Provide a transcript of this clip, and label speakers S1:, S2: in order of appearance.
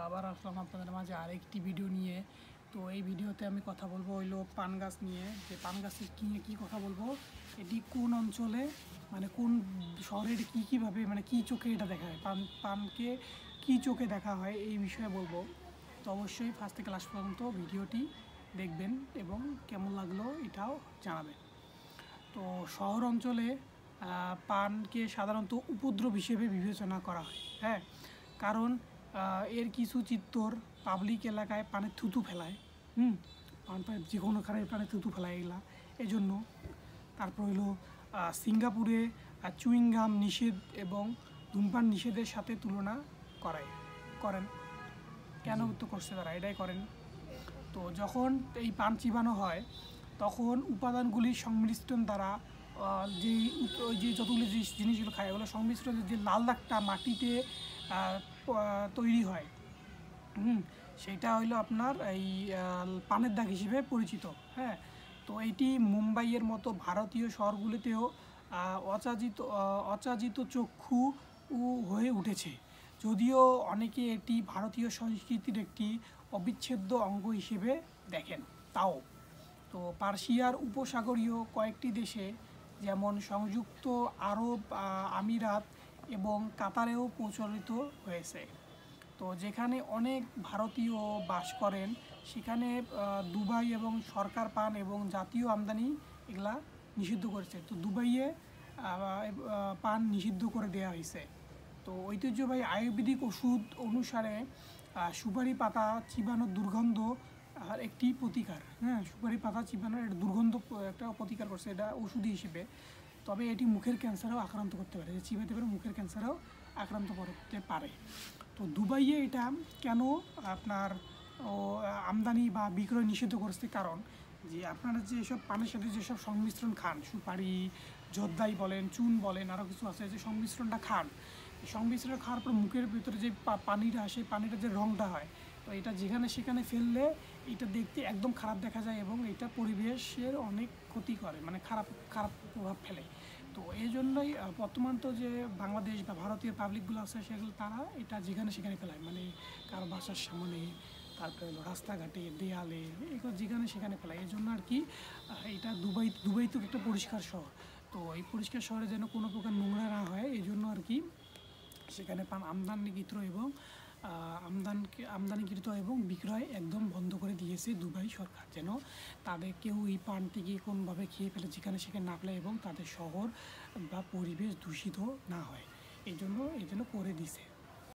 S1: আবার আসলাম আপনাদের মাঝে আরেকটি ভিডিও নিয়ে। তো এই ভিডিওতে আমি কথা বলবো হইলো পান গাছ নিয়ে, যে পান গাছের কী কথা বলবো, এটি কোন অঞ্চলে মানে কোন শহরে এটি কীভাবে মানে কী চোখে এটা দেখা হয়, পানকে কী চোখে দেখা হয় এই বিষয়ে বলবো। তো অবশ্যই ফার্স্ট থেকে লাস্ট পর্যন্ত ভিডিওটি দেখবেন এবং কেমন লাগলো এটাও জানাবেন। তো শহর অঞ্চলে পানকে সাধারণত উপদ্রব হিসেবে বিবেচনা করা হয়, হ্যাঁ, কারণ এর কিছু চিত্তর পাবলিক এলাকায় পানের থুতু ফেলায়, পান যে কোনোখানে পানে থুতু ফেলায় এগুলা এই জন্য। তারপর হলো সিঙ্গাপুরে চুইংগাম নিষেধ এবং ধূমপান নিষেধের সাথে তুলনা করেন। কেন তো করছে তারা এটাই করেন। তো যখন এই পান চিবানো হয় তখন উপাদানগুলির সংমিশ্রণ দ্বারা যে যতগুলি জিনিসগুলো খায় ওগুলো সংমিশ্রণের যে লাল দাগটা মাটিতে তৈরি হয়, সেইটা হইলো আপনার এই পানের দাগ হিসেবে পরিচিত, হ্যাঁ। তো এটি মুম্বাইয়ের মতো ভারতীয় শহরগুলিতেও অচাজিত চক্ষু হয়ে উঠেছে, যদিও অনেকে এটি ভারতীয় সংস্কৃতির একটি অবিচ্ছেদ্য অঙ্গ হিসেবে দেখেন। তাও তো পার্সিয়ার উপসাগরীয় কয়েকটি দেশে যেমন সংযুক্ত আরব আমিরাত এবং কাতারেও প্রচলিত হয়েছে। তো যেখানে অনেক ভারতীয় বাস করেন সেখানে দুবাই এবং সরকার পান এবং জাতীয় আমদানি এগুলা নিষিদ্ধ করেছে। তো দুবাইয়ে পান নিষিদ্ধ করে দেওয়া হয়েছে। তো ঐতিহ্যবাহী আয়ুর্বেদিক ওষুধ অনুসারে সুপারি পাতা চিবানোর দুর্গন্ধ আর একটি প্রতিকার, হ্যাঁ, সুপারি পাতা চিবানোর একটা দুর্গন্ধ একটা প্রতিকার করছে এটা ওষুধি হিসেবে। তবে এটি মুখের ক্যান্সারেও আক্রান্ত করতে পারে, চিবাতে পারে মুখের ক্যান্সারেও আক্রান্ত করতে পারে। তো দুবাইয়ে এটা কেন আপনার আমদানি বা বিক্রয় নিষিদ্ধ করছে, কারণ যে আপনারা যেসব পানের সাথে যেসব সংমিশ্রণ খান, সুপারি জর্দাই বলেন, চুন বলেন, আরও কিছু আছে, যে সংমিশ্রণটা খান, সংমিশ্রণ খাওয়ার পর মুখের ভিতরে যে পানিটা সেই পানিটা যে রঙটা হয়, তো এটা যেখানে সেখানে ফেললে এটা দেখতে একদম খারাপ দেখা যায় এবং এটা পরিবেশের অনেক ক্ষতি করে, মানে খারাপ প্রভাব ফেলে। তো এই জন্যই বর্তমান তো যে বাংলাদেশ বা ভারতীয় পাবলিকগুলো আছে সেগুলো তারা এটা যেখানে সেখানে ফেলায়, মানে কারো বাসার সামনে, তারপরে রাস্তাঘাটে, দেয়ালে, এগুলো যেখানে সেখানে ফেলায়। এই জন্য আর কি এটা দুবাই তো একটা পরিষ্কার শহর, তো এই পরিষ্কার শহরে যেন কোনো প্রকার নোংরা না হয় এই জন্য আর কি সেখানে পান আমদানিকৃত এবং বিক্রয় একদম বন্ধ করে দিয়েছে দুবাই সরকার, যেন তাদের কেউ এই পানটিকে কোনোভাবে খেয়ে ফেলে যেখানে সেখানে না ফেলে এবং তাদের শহর বা পরিবেশ দূষিত না হয়, এই জন্য করে দিছে।